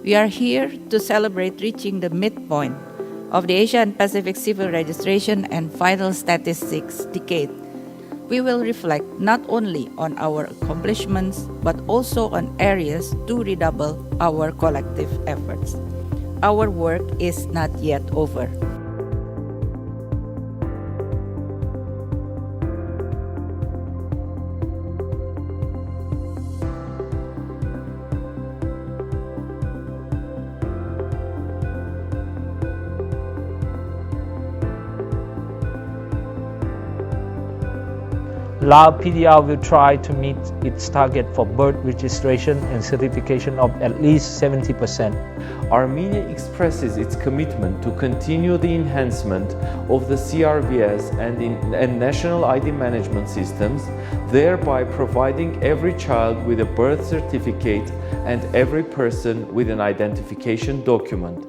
We are here to celebrate reaching the midpoint of the Asia and Pacific Civil Registration and Vital Statistics decade. We will reflect not only on our accomplishments, but also on areas to redouble our collective efforts. Our work is not yet over. Lao PDR will try to meet its target for birth registration and certification of at least 70%. Armenia expresses its commitment to continue the enhancement of the CRVS and national ID management systems, thereby providing every child with a birth certificate and every person with an identification document.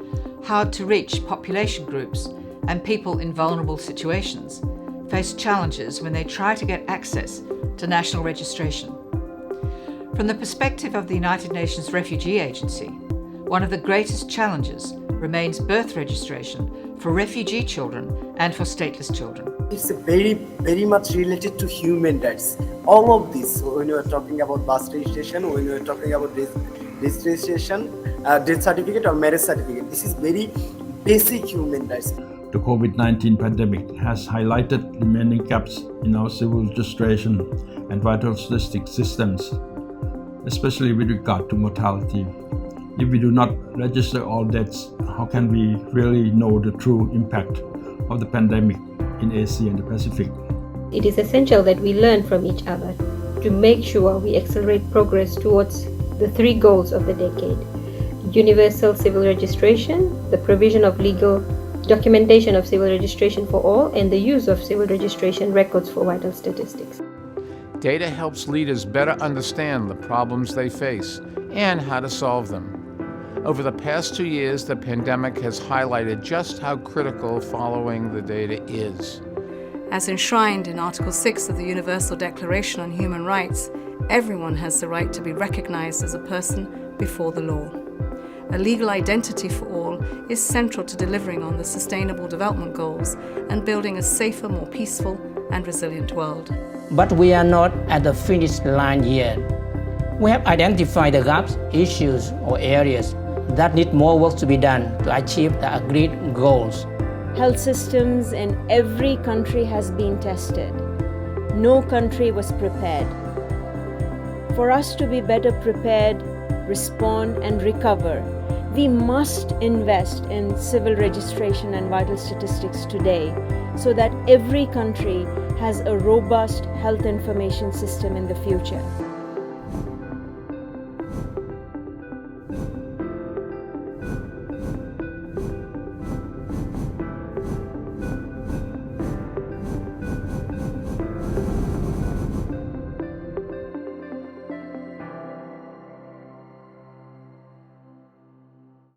Hard-to-reach population groups and people in vulnerable situations face challenges when they try to get access to national registration. From the perspective of the United Nations Refugee Agency, one of the greatest challenges remains birth registration for refugee children and for stateless children. It's very much related to human rights. All of this, when you are talking about birth registration, when you are talking about registration, death certificate or marriage certificate, this is very basic human rights. The COVID-19 pandemic has highlighted remaining gaps in our civil registration and vital statistic systems, especially with regard to mortality. If we do not register all deaths, how can we really know the true impact of the pandemic in Asia and the Pacific? It is essential that we learn from each other to make sure we accelerate progress towards the 3 goals of the decade: universal civil registration, the provision of legal documentation of civil registration for all, and the use of civil registration records for vital statistics. Data helps leaders better understand the problems they face and how to solve them. Over the past 2 years, the pandemic has highlighted just how critical following the data is. As enshrined in Article 6 of the Universal Declaration on Human Rights, everyone has the right to be recognized as a person before the law. A legal identity for all is central to delivering on the Sustainable Development Goals and building a safer, more peaceful and resilient world. But we are not at the finish line yet. We have identified the gaps, issues or areas that need more work to be done to achieve the agreed goals. Health systems in every country has been tested. No country was prepared. For us to be better prepared, respond and recover, we must invest in civil registration and vital statistics today so that every country has a robust health information system in the future.